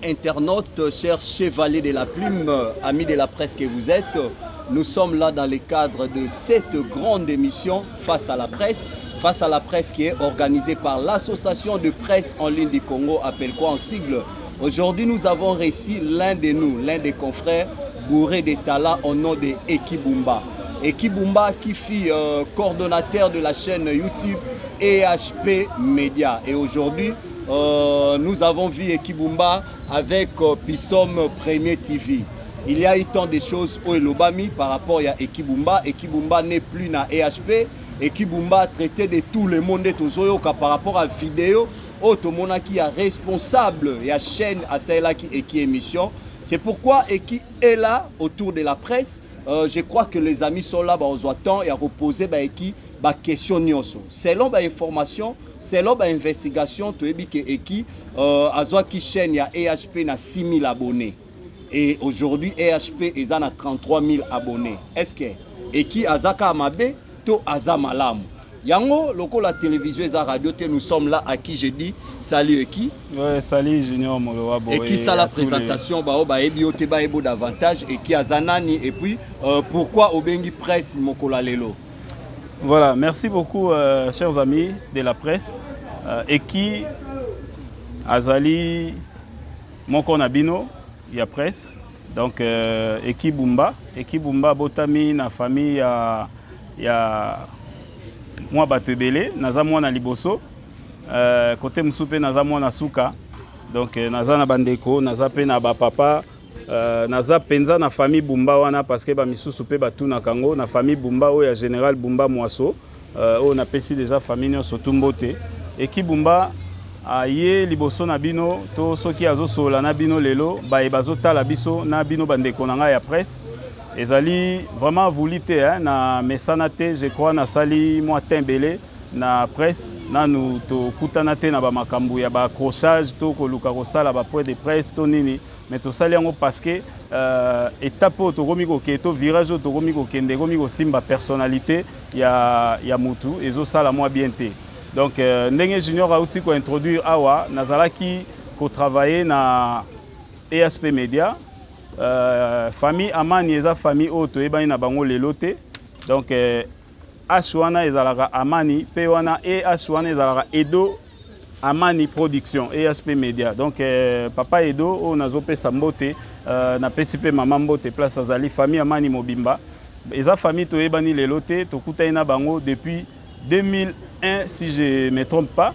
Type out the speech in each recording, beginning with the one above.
Internautes, chers chevaliers de la plume, amis de la presse que vous êtes, nous sommes là dans le cadre de cette grande émission Face à la presse qui est organisée par l'Association de presse en ligne du Congo, appelle quoi en sigle. Aujourd'hui, nous avons reçu l'un de nous, l'un des confrères bourré de talents au nom de Eki Bumba. Eki Bumba qui fut coordonnateur de la chaîne YouTube EHP Media. Et aujourd'hui, nous avons vu Eki Bumba avec Pissom Premier TV. Il y a eu tant de choses au Elobami par rapport à Eki Bumba. Eki Bumba n'est plus dans EHP. Eki Bumba traité de tout le monde par rapport à la vidéo. Tout le monde qui est responsable de la chaîne à celle qui Eki émission. C'est pourquoi Eki est là autour de la presse. Je crois que les amis sont là, ils ont temps et à reposer Eki des questions. Selon l'information, selon l'investigation, tu as dit que Eki a qui chaîne ya EHP na 6 000 abonnés. Et aujourd'hui, EHP est à 33 000 abonnés. Est-ce que Eki Azaka Amabe, to Azamalam? Yango, loko la télévision et la radio, nous sommes là à qui je dis salut Eki. Ouais, salut Junior Moloabo. Eki ça la présentation, ebo davantage Eki Azanani et puis pourquoi Obengi presse Mokola Lelo. Voilà, merci beaucoup chers amis de la presse. Eki Azali Moko Nabino, il y a presse. Donc Eki Bumba Botami na famille ya moi batebele naza mwana liboso côté musupe naza mwana suka donc naza na bandeko naza pe na ba papa naza penza na famille Bumba wana parce que ba misusu pe batuna kango na famille Bumba o ya général Bumba Mwaso on a pesi déjà famille nyonso tumbote Eki Bumba aye liboso na bino to soki azosola na bino lelo ba bazotala biso na bino bandeko na nga ya presse. Ezali vraiment voulu te na mesanate je crois na sali moi tembele na presse na nous to kutana te na ba makambu ya ba accrochage to ko luka ko sala ba point de presse to nini mais to sali yango parce que étape to komi ko keto virage to komi ko kende komi ko simba personnalité ya mutu ezo sala moi bien te donc ndenge junior a outi ko introduire awa nazalaki ko travailler na EHP Media. Famille Amani eza famille auto ebani na bango lelote donc Ashwana ezalaka Amani pe wana e Ashwana ezalaka Edo Amani production EHP Media donc papa Edo o nazopesa mbote na pesi pe mama mbote place azali famille Amani Mobimba eza famille to ebani lelote to kutai na bango depuis 2001 si je me trompe pas.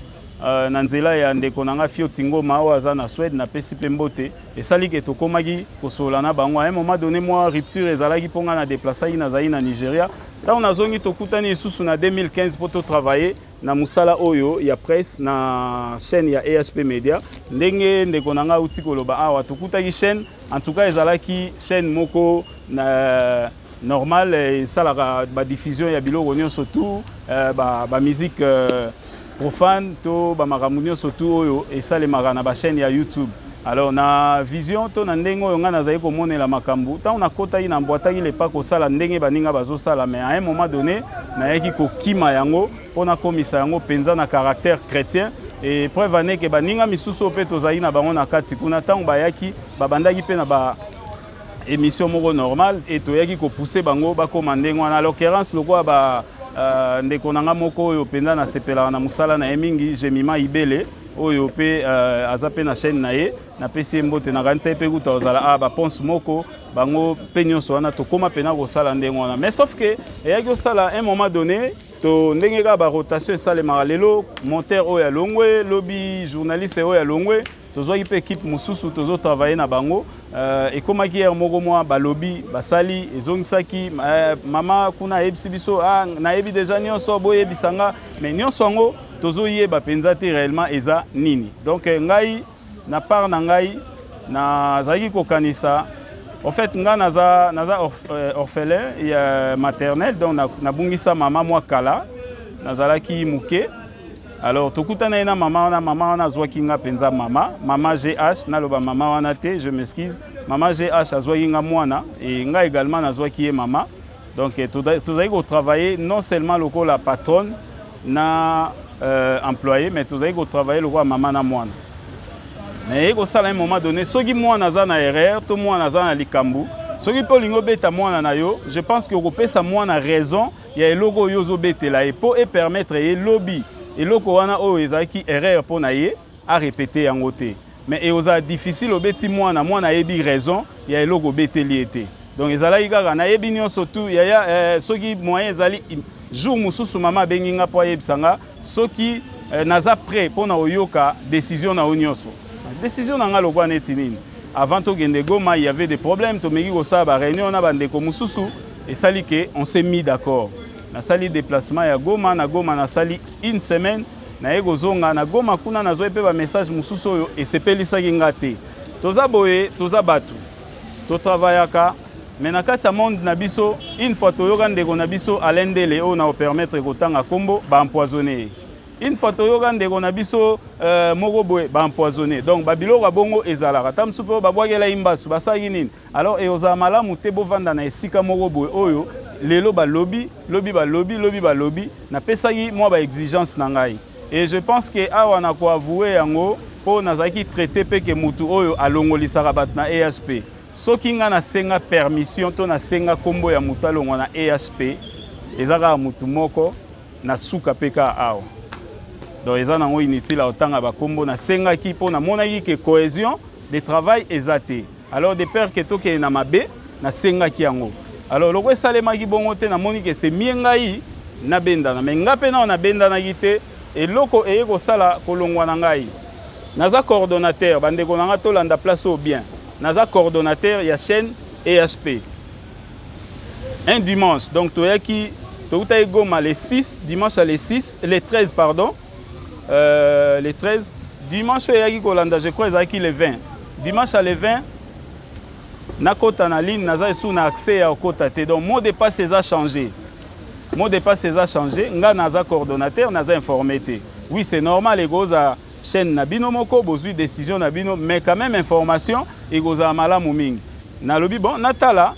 Nanzela ya ndeko nanga fio tingoma o aza na Suède na pesi pe mbote esali ke tokomaki kosola na bango à un moment donné moi rupture ezalaki ponga na déplacer na zai na Nigeria ta on azongi tokutani isusu na 2015 pour to travailler na musala oyo ya presse na chaîne ya EHP Media ndenge ndeko nanga uti koloba awa tokutaki chaîne en tout cas ezalaki chaîne moko na normal esalaka ba diffusion ya biloko nyonso tout ba musique profane to ba makamunyo surtout oyo esalemaka na ba chaîne ya YouTube. Alors na vision to na ndenge oyo nga nazali komonela makambu ta on akota ina mbwataki le pas ko sala ndenge baninga bazo sala mais à un moment donné na yaki ko kima yango pona komisa yango penza na caractère chrétien et preuve ane ke baninga misusu pe tozali na bango na kati kuna tango bayaki babandaki pe na ba émission moko normal et to yaki ko pousser bango ba komande ngwana à l'occurrence lokwa ba ndeko nanga moko oyo penda na sepela na musala na emingi Jemima Ibele oyo pe azape na chaîne na ye na pesi mbote na kanisa pe kuta ozala ba ponce moko bango pe nyonso wana to koma pena ko sala ndengo wana mais sauf que eyaki osala un moment donné to ndenge ka ba rotation sale maralelo monteur oyo ya longwe lobby journaliste oyo ya longwe tozwaki pe équipe mususu tozo travailler na bango ekomaki hier moko mwa balobi basali ezongisaki mama kuna ebisi biso na yebi déjà nyonso boyebisanga mais nyonso yango tozo yeba penza te réellement eza nini donc ngai na part na ngai nazalaki kokanisa en fait nga naza orphelin ya maternel donc nabungisa mama mwa kala nazalaki muke. Alors tokutana ina mama wana azwaki nga penza mama GH naloba mama wana te je m'excuse mama GH azwaki nga mwana et nga également nazwaki ye mama donc tozali ko travailler non seulement lokola patronne na employé mais tozali ko travailler lokola mama na mwana mais à un moment donné soki moi naza na erreur to moi naza na likambu soki po lingo beta moi na yo je pense que kopesa moi na raison ya eloko yo zo betela et pour permettre ye lobby eloko wana o ezaki erreur po na ye a répéter yango te mais et oza difficile obeti moi na yebi raison ya eloko beteli ete donc ezalaki kaka na yebi nyonso tu ya soki moyen ezali jour mususu mama benginga po yebisanga soki naza prêt pour na oyoka décision na onyoso décision na nga lokwa neti nini avant to gende Goma il y avait des problèmes to meki ko sa ba réunion na bandeko mususu et sali que on s'est mis d'accord na sali déplacement ya Goma na sali une semaine na yego zonga na Goma kuna na zo pe ba message mususu oyo et sepelisa ngate toza boye toza batu to travaillaka mais na kati ya monde na biso une fois toyoka ndeko na biso alendele o na permettre kotanga kombo ba empoisonner une fois toyoka ndeko na biso moko boye ba empoisonner donc babiloko bongo ezalaka tamsu pe babwakela imbasu basaki nini alors et oza malamu te bovanda na esika moko boye oyo lelo ba lobby na pesaki moi ba exigence na ngai et je pense que awa na ko avouer yango po nazaki traité pe ke mutu oyo alongolisaka bat na ESP soki nga na senga permission to na senga kombo ya mutu alongwa na ESP ezaka mutu moko na suka peka awa donc eza nango inutile otanga ba kombo na senga ki po na monaki ke cohésion de travail ezate alors de peur que toke na mabe na senga ki yango alors loko salema ki bongo te na moni ke se miengai na bendana mais ngape na bendana gite et loko eye ko sala kolongwa na ngai naza coordonnateur bandeko nanga to landa place au bien naza coordonnateur ya chaîne ESP un dimanche donc toyaki toutaye Goma les 6 dimanche à les 13 pardon les 13 dimanche yaki kolanda je crois ezaki le 20 dimanche à le 20 na kota na ligne naza sous na accès à kota te donc mot de passe a changé nga naza coordonnateur naza informé te oui c'est normal egoza chaîne na bino moko bozui décision na bino mais quand même information egoza malamu mingi na lobi bon natala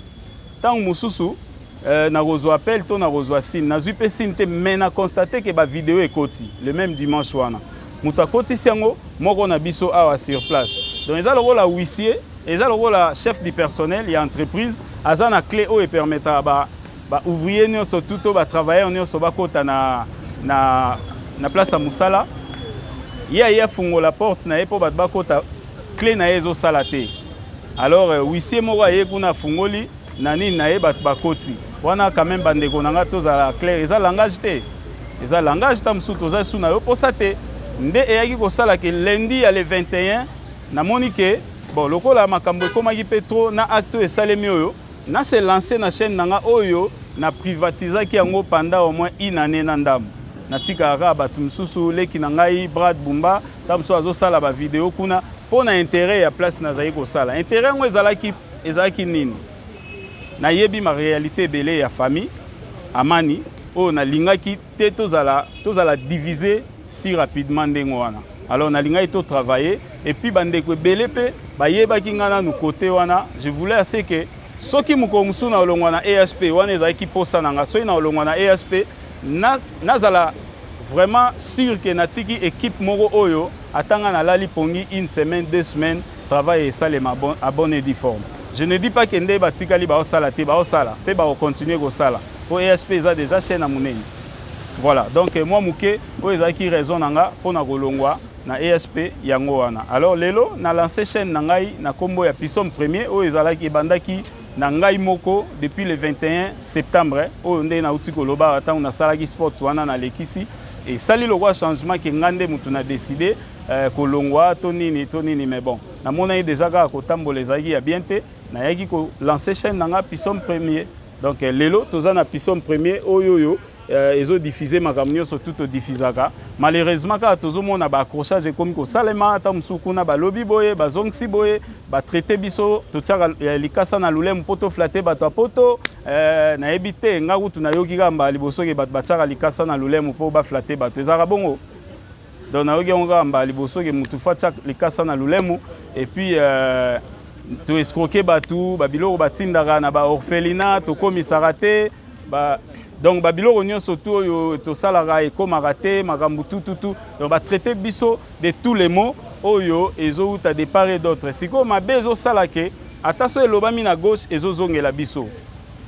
tant mususu na rezo appel to na rezo signe na zui pe signe te mais na constater que ba vidéo ekoti le même dimanche wana muta koti siango moko na biso awa sur place donc eza loko la huissier eza loko la chef du personnel ya entreprise aza na clé o e permettra ba ouvrier nyonso tuto ba travailler nyonso bakota na place ya musala ya fungola porte na ye po bat bakota clé na ye ezosala te alors huissier moko aye kuna fungoli na nini na ye bat bakoti wana quand même bandeko nanga tozala clair eza langage ta musu toza su na yo posa te nde eyaki kosala ke lundi ya le 21 namoni ke bon lokola makambo ekomaki pe trop na acte esalemi oyo na se lancer na chaîne nanga oyo na privatisaki yango pendant au moins une année na ndambo natikaka bato mususu leki na ngai Brad Bumba ta musu azosala ba vidéo kuna po na intérêt ya place nazali kosala intérêt yango ezalaki nini na yebi ma réalité belé ya famille amani o na lingaki te tozala diviser si rapidement ndengo wana alors na lingaki to travailler et puis bandeko belé pe ba yebaki ngana nu côté wana je voulais assez que soki mukomusu na olongwa na ESP wana ezalaki posa nanga soki na olongwa na ESP nazala vraiment sûr que natiki équipe moko oyo atanga na lali pongi une semaine 2 semaines travail et salema à bonne et due forme. Je ne dis pas que ndé batikali ba osala te ba osala pe ba continuer ko sala pour ESP za déjà chaîne amuneni voilà donc moi muke o ezaki raison nanga pona kolongwa na ESP yango wana alors lelo na lancé chaîne nangai na kombo ya Pissom Premier o ezalaki bandaki na ngai moko depuis le 21 septembre o ndé na uti koloba ata na salaki sport wana na lekisi et sali le roi changement que ngande mutu na décidé kolongwa to nini mais bon na mona déjà ka ko tambolezaki ya bien te na yaki ko lancer chaîne nanga Pissom Premier donc lelo toza na Pissom Premier oyoyo ezo diffuser makamnyo surtout to diffusaka malheureusement ka tozo mona ba accrochage comme ko salema ata musuku na ba lobby boye ba zongsi boye ba traiter biso to tsaka likasa na lulem poto flatter bato poto na ebite ngaku tunayoki kamba liboso ke bato batsaka likasa na lulem po ba flatter bato ezaka bongo donc na yoki ngamba liboso ke mutu fatsa likasa na lulemu et puis to escroquer bato babiloko batindaka na ba orphelinat to komisara te ba donc babiloko nyonso to oyo to salaka ekomaka te makambo tututu donc ba traiter biso de tous les mots oyo ezouta de part et d'autre. Siko mabe ezosalake ata so elobami na gauche ezozongela biso.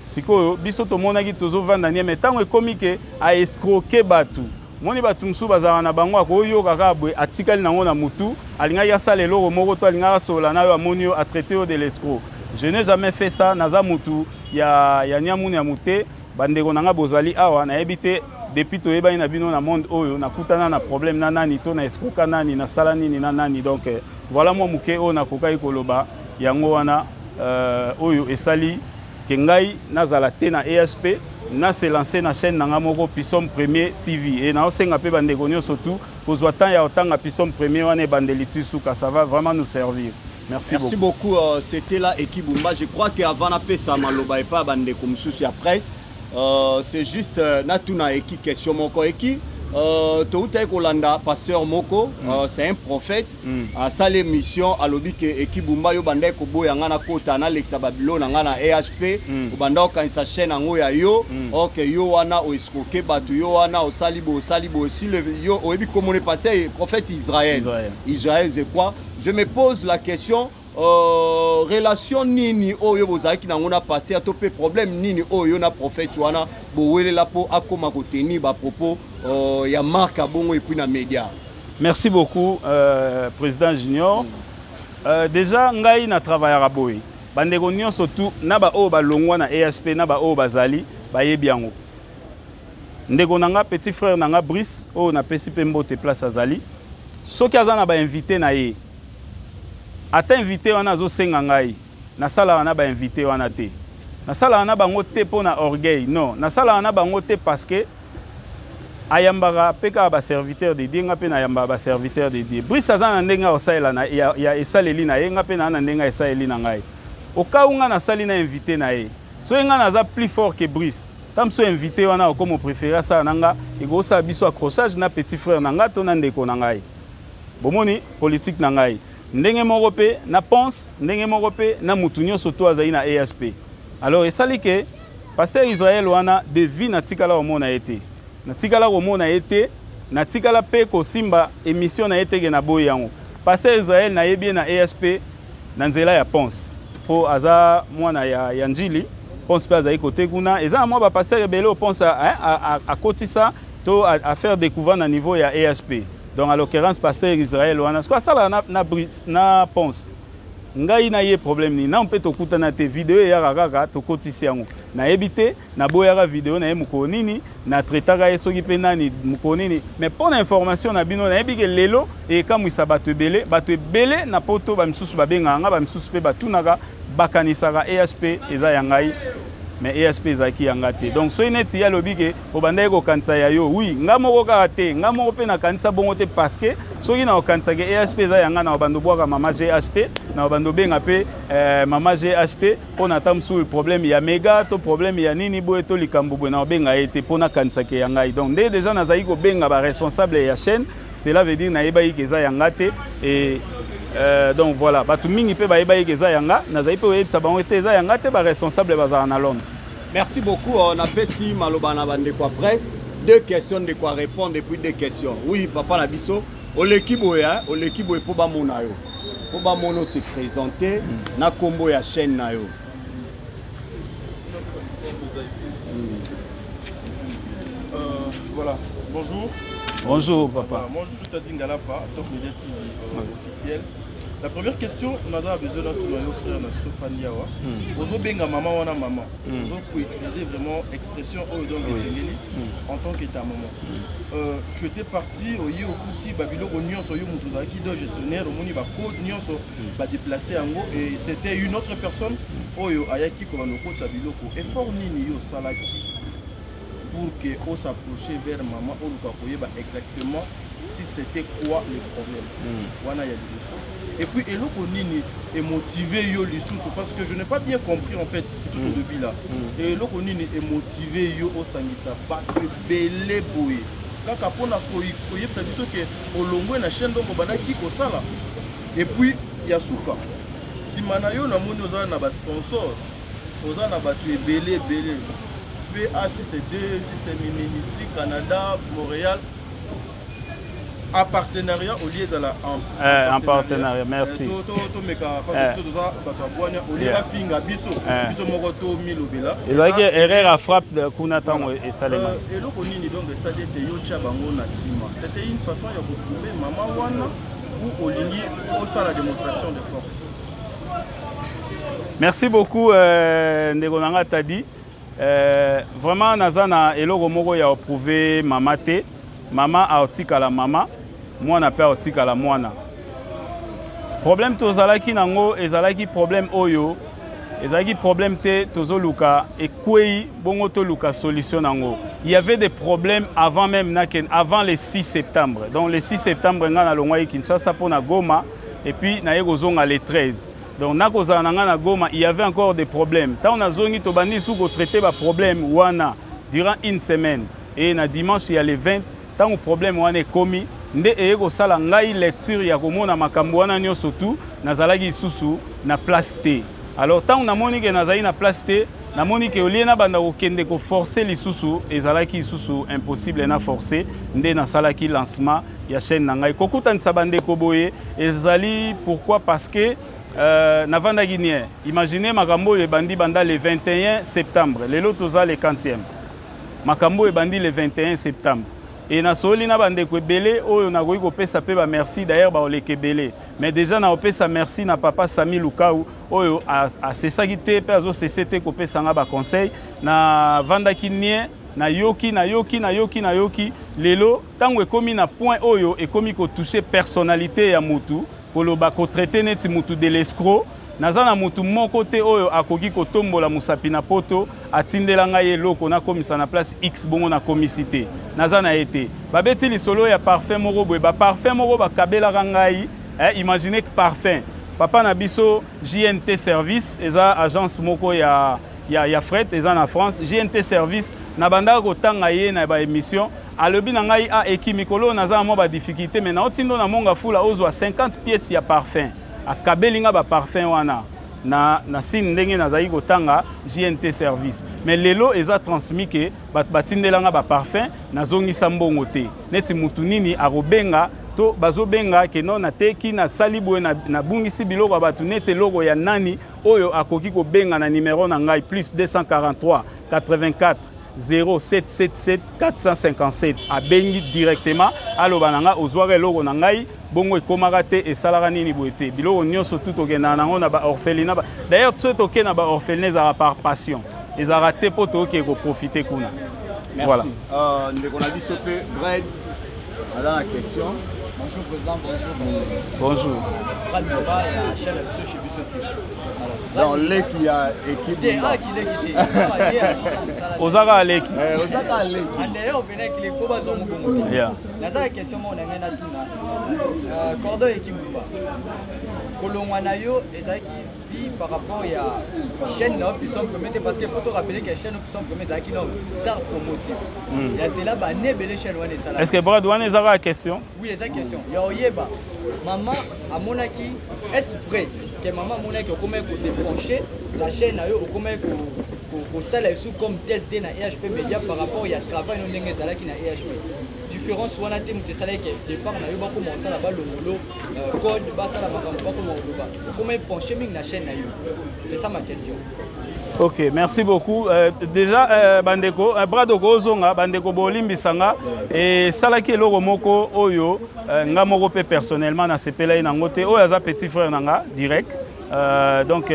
Siko biso tomonaki tozovanda nie mais ntango ekomi ke a escroquer batu. Moni batu musu bazala na bango akoyoka kaka boye atikali nango na mutu alingaki asala eloko moko to alingaki asola na yo amoni yo atraité yo de l'escroc. Je n'ai jamais fait ça naza mutu ya nyamuni ya mute bandeko nanga bozali awa nayebi te depuis toyebani na bino na monde oyo nakutana na problème na nani to na escroka nani na sala nini na nani donc voilà moi muke oyo nakokai koloba yango wana oyo esali ke ngai nazala te na ESP na se lancer na chaîne nanga moko Pissom Premier TV et na osenga pe bandeko nyonso tout kozwa temps ya otanga Pissom Premier wana bandeli tisuka ça va vraiment nous servir. Merci beaucoup. C'était là Ekibumba. Je crois qu'avant la paix, ça m'a l'obéi pas bande comme sous la presse. C'est juste natuna eki question moko eki. Touta Kolanda, pasteur Moko, c'est un prophète. À sa mission, à l'objet que Ekibumba yo bande ko boya ngana kota na Alexa Babylone ngana EHP. Banda quand sa chaîne ngo ya yo. Ok yo wana o escroquer batu yo wana o salibo si le yo o ebi comme on est passé prophète Israël. Israël c'est quoi? Je me pose la question, relation nini oyo bozaki na ngona passé atopé problème nini oyo na prophète wana bowele la po akoma koteni ba propos ya marque abongo et puis na média. Merci beaucoup président Junior. Déjà ngai na travaillera boy. Bandeko nyonso tout na ba o ba longwa na ESP na ba o bazali ba yebi yango. Ndeko nanga petit frère nanga Brice o na pesi pe mbote place azali. Soki azana ba invité na ye. Ata invité wana zo senga ngai na sala wana ba invité wana te na sala wana bango te pona orgueil non na sala wana bango te parce que ayambara peka ba serviteur de Dieu ngape na yamba ba serviteur de Dieu Brice azana ndenga osaela na ya esaleli na ye ngape na ndenga esaleli na ngai okaunga na sali na invité na ye so nga naza plus fort que Brice tam so invité wana comme préféré ça nanga ego sa biso accrochage na petit frère nanga to na ndeko na ngai bomoni politique na ngai ndenge moko pe na pense ndenge moko pe na mutu nyonso to azali na ESP. Alors esali ke pasteur Israël wana devi na tikala omona ete na tikala omona ete na tikala pe ko simba émission na ete ke na boye yango pasteur Israël na yebi na ESP na nzela ya pense po aza mwana ya njili pense pe azali kote kuna eza mwa ba pasteur ebele o pense a kotisa to à faire découvrir na niveau ya ESP. Donc à l'occurrence pasteur Israël wana quoi ça là na pense ngai na ye problème ni na on peut to kutana te vidéo ya kaka to kotisi yango na ebité na boyara vidéo na emuko nini na traitaka esoki pe nani muko nini mais pour l'information na bino na ebike lelo e kamwisa bato belé na poto ba misusu ba benganga ba misusu pe batunaka bakanisaka ESP eza ya ngai mais ESP ezaki yanga te donc so ineti ya lobike obanda ko kanisa ya yo oui ngamoko kaka te ngamoko pe na kanisa bongo te parce que soki na okanisa ke ESP eza yanga na obando bwaka mama GHT na obando benga pe mama GHT pona tamsu le problème ya mega to problème ya nini boye to likambo boye na obenga ete pona kanisa ke yanga donc déjà nazali ko benga ba responsable ya chaîne cela veut dire na yeba ke eza yanga te et donc voilà batu mingi pe baeba yeza yanga nazali pe oyebisa bango te eza yanga te ba responsable bazala na Londres. Merci beaucoup. On a pesi maloba na bande kwa presse. Deux questions de quoi répondre et puis deux questions. Oui papa na biso o l'équipe po ba mona yo. Po ba mono se présenter na kombo ya chaîne na yo. Voilà. Bonjour. Bonjour papa. Moi je suis Tadingala Top Media TV officiel. La première question, on a besoin de notre frère, notre Sophania. Ozo benga maman wana maman. Ozo pour utiliser vraiment expression en tant que ta maman. Tu étais parti au Yokouti Babylone au Nyon so yo mutuzaki do gestionnaire au moni ba code Nyon so ba déplacer en gros et c'était une autre personne oyo ayaki ko banoko ta biloko. Effort nini yo salaki pour que on s'approche vers maman on va koyeba exactement si c'était quoi le problème. Wana ya liso. Et puis eloko nini est motivé yo lisusu parce que je n'ai pas bien compris en fait tout au début là. Et eloko nini est motivé yo au sangisa pas que belé boy. Kaka pona koyebisa biso ke olongwe na chaîne donc banaki ko sala. Et puis yasuka. Simana yo na moni oza na ba sponsor. Oza na batu belé. PH c'est ministre Canada Montréal. en partenariat au lieu en partenariat, merci. Et là, erreur à frappe de Kunatan et Salema. Et le Konini donc ça dit Yocha Bango Nasima. C'était une façon de retrouver Maman Wana ou Olingi au sein de la démonstration de force. Merci beaucoup, Ndegonanga Tadi. Vraiment, Nazana et Logomoro a approuvé Maman T. Maman a otika la maman. Moi, on a pas otika la moana. Problème tozalaki nango, ezalaki problème oyo. Ezalaki problème te tozoluka et kwei bongo toluka solution nango. Il y avait des problèmes avant même avant le 6 septembre. Donc le 6 septembre ngana longwa Kinshasa pour na Goma et puis na yegozonga le 13. Donc na kozana ngana Goma, il y avait encore des problèmes. Tant on a zongi to bandi sou ko traiter ba problème wana durant une semaine et na dimanche il y a le 20 tant le problème wana komi nde eko sala ngai lecture ya komona makambo wana nyonso tu nazalaki susu na place T. Alors tant on a moni que nazali na place T, na moni que olie na banda okende ko forcer li susu ezalaki susu impossible na forcer nde na salaki lancement ya chaîne na ngai kokutanisa bande ko boye ezali pourquoi parce que na vanda guinéen imaginez makambo e bandi banda le 21 septembre lelo toza le 40e makambo e bandi le 21 septembre. Et na soli na bande ko belé oyo na goyi ko pesa pe ba merci d'ailleurs ba oleke belé mais déjà na opesa merci na papa Sami Lukau oyo a sesaki te pe azo sesete ko pesa nga ba conseil na vanda kinie na yoki lelo tango ekomi na point oyo ekomi ko toucher personnalité ya mutu koloba ko traiter neti mutu de l'escroc nazana mutu moko te oyo akoki ko tombola musapi na poto atindela ngai eloko na komisa na place X bongo na komicité nazana été babeti lisolo ya parfum moko boye ba parfum moko ba kabela ngai imaginez que parfum papa na biso JNT service eza agence moko ya fret eza na France JNT service na banda ko tanga ye na ba émission alobi na ngai a ekimikolo nazana mo ba difficulté mais na otindo na monga fula ozwa 50 pièces ya parfum akabelinga ba parfum wana na sin ndenge nazali kotanga JNT service mais lelo eza transmis que batindelanga ba parfum nazongisa mbongo te neti mutu nini akobenga to bazobenga ke non ateki na salibwe na bungisi biloko batu neti logo ya nani oyo akoki kobenga na numéro na ngai plus 243 84 0777 457 abengi directement aloba nanga ozwaka logo na ngai bongo ekomaka te esalaka nini boye te biloko nyonso tout okenda nango na ba orphelinat d'ailleurs tso toke na ba orphelinat ezalaka par passion ezalaka te po toke koprofite kuna. Merci. Voilà. Ndeko na biso pe Brad ala la question. Bonjour président, bonjour. Brad Nova et Michel Abisso chez Bissoti. Dans l'équipe a équipe. Ozaka Aleki. Ozaka Aleki. D'ailleurs, on venait qu'il est pas besoin de beaucoup. La question on a gagné tout. Cordon équipe ou pas. Kolongwanayo ezaki vi par rapport à chaîne là puis son premier parce qu'il faut te rappeler que chaîne puis son premier zaki non star promotive. Il y a là ba né belé chaîne wana sala. Est-ce que Brad wana ezaka la question? Oui, c'est la question. Ya oyeba maman a monaki est vrai que maman monaki comment ko se pencher la chaîne na yo comment ko sala sous comme tel na EHP Media par rapport ya travail no ndenge zala ki na EHP. Différence wana te muté sala ke départ na yo ba commencer la ba longolo code ba sala makambo ba comment pencher ming na chaîne na yo. C'est ça ma question. Ok, merci beaucoup. Déjà, Bandeko, Bradoko Zonga, Bandeko Bolimbi Sanga, et Salaki Loro Moko Oyo, Ngamoko pe personnellement, na sepela inangote, Oyaza petit frère Nanga, direct. Donc,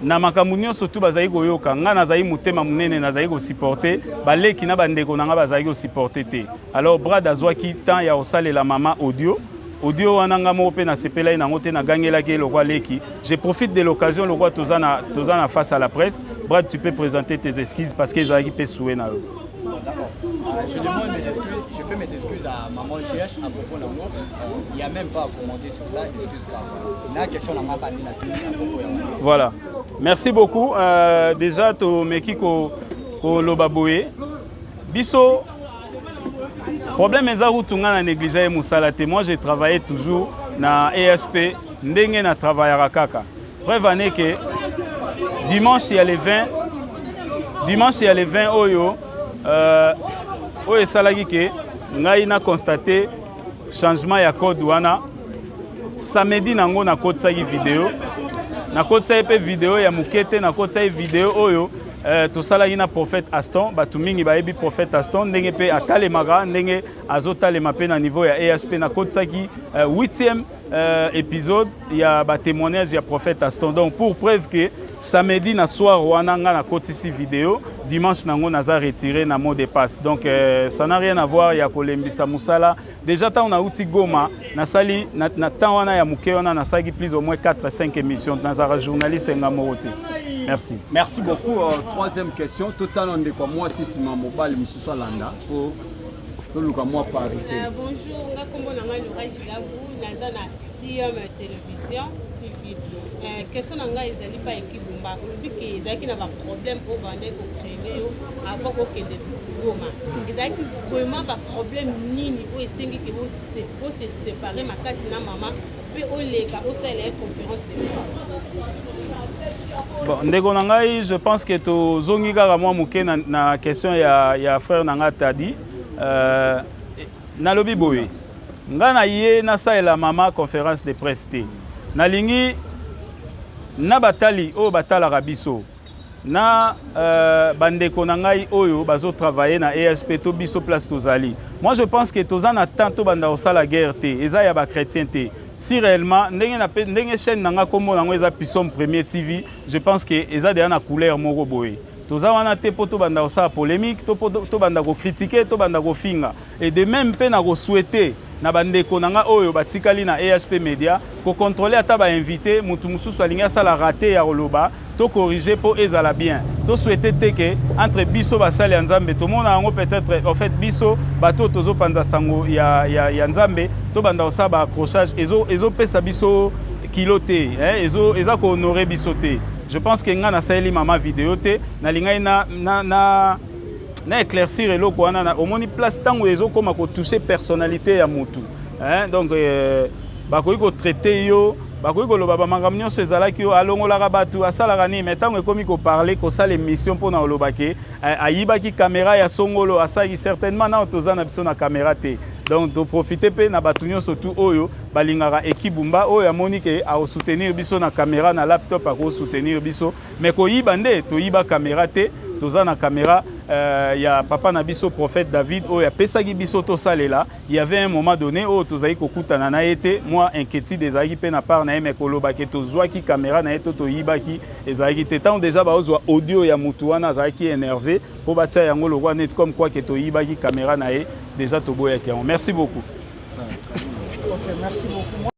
Namakamunyo surtout Bazaï Goyoka, Nazaï Moutema Mounene, Nazaï go supporter, Baleki na Bandeko Nanga Bazaï go supporter. Alors, Brad Azwaki, tant ya osale la maman audio. Audio wananga mope na sepela ina ngote na gangela ke lokwa leki. Je profite de l'occasion lokwa tozana face à la presse. Brad, tu peux présenter tes excuses parce que Zaki peut souhaiter na. D'accord. Je demande mes excuses, je fais mes excuses à maman GH à propos de l'amour. Il n'y a même pas à commenter sur ça, excuse car la question n'a pas dit à propos. Voilà. Merci beaucoup. Déjà to meki ko lobaboye. Biso problème est que na négligé musalate. Moi j'ai travaillé toujours na ESP ndenge na travaillera kaka. Preuve année que dimanche il y a les 20 oyo oyo salaki que ngai na constaté changement ya code wana samedi nango na kotsaki vidéo na kotsaki pe vidéo ya mukete na kotsaki vidéo oyo tosalaki na prophète Aston batu mingi bayebi prophète Aston ndenge pe atalemaka ndenge azotalema pe na niveau ya ESP na kotsaki 8e épisode ya ba témoignage ya prophète Aston. Donc pour preuve que samedi na soir wana nga na kotisi vidéo dimanche nango naza retiré na mot de passe. Donc ça n'a rien à voir ya kolembisa musala. Déjà tant on a outi Goma na sali na temps wana ya muke wana na sagi plus au moins 4-5 émissions dans un journaliste ngamorote. Merci. Merci beaucoup. Troisième question. Tout à l'heure, moi, c'est Simon Mobile, M. Solanda. Bonjour, nga kombo na ngai Laura Gilabu naza na CM télévision TV. Question na ngai ezali pa ekibumba olobi ke ezalaki na ba problème po bande ko créer yo avant ko kende Goma. Ezalaki vraiment ba problème nini o esengi ke bo se séparer makasi na mama pe o leka o sala conférence de presse. Bon, ndeko na ngai je pense que to zongi kaka mwa muke na question ya frère na nga Tadi. Nalobi boye nga na ye na saela mama conférence de presse te nalingi na batali oyo batalaka biso na bandeko na ngai oyo bazo travailler na ESP to biso place tozali. Moi je pense que toza na temps to banda osala guerre te eza ya ba chrétien te. Si réellement ndenge chaîne nanga kombo nango eza Pissom Premier TV, je pense que eza déjà na couleur moko boye. Toza wana te po to banda osala polémique, to banda ko critiquer, to banda ko finga. Et de même pe na ko souhaiter na bandeko nanga oyo batikali na ESP Media ko contrôler ata ba invité mutu mususu alinga sala raté ya oloba to corriger po ezala bien. To souhaiter te que entre biso basali ya Nzambe to mona yango peut-être en fait biso bato tozo panza sango ya Nzambe to banda osala ba accrochage ezo pesa biso kiloté eza ko honorer biso te. Je pense que nga na saeli mama vidéo te na linga na éclaircir eloko wana na omoni place tango ezo koma ko toucher personnalité ya mutu donc bakoki ko traiter yo bakoki ko loba ba makambo nyonso ezalaki yo alongolaka batu asalaka nini mais tango ekomi ko parler ko sala émission mpona olobaki ayibaki caméra ya songolo asali certainement na otoza na biso na caméra te. Donc to profiter pe na batu nyonso tout oyo balingaka ekibumba oyo amoni ke a soutenir biso na caméra na laptop ako soutenir biso mais ko yiba nde to yiba caméra te toza na caméra ya papa na biso prophète David oyo apesaki biso to salela. Il y avait un moment donné oyo tozaki kokutana na ete moi inquiétude ezalaki pe na part na ye mais kolobaki tozwaki caméra na eto to yibaki ezalaki te tant déjà baozwa audio ya mutu wana azalaki énervé po batia yango lokwa net comme quoi que to yibaki caméra na ye déjà to boyaki. Merci beaucoup. OK, merci beaucoup.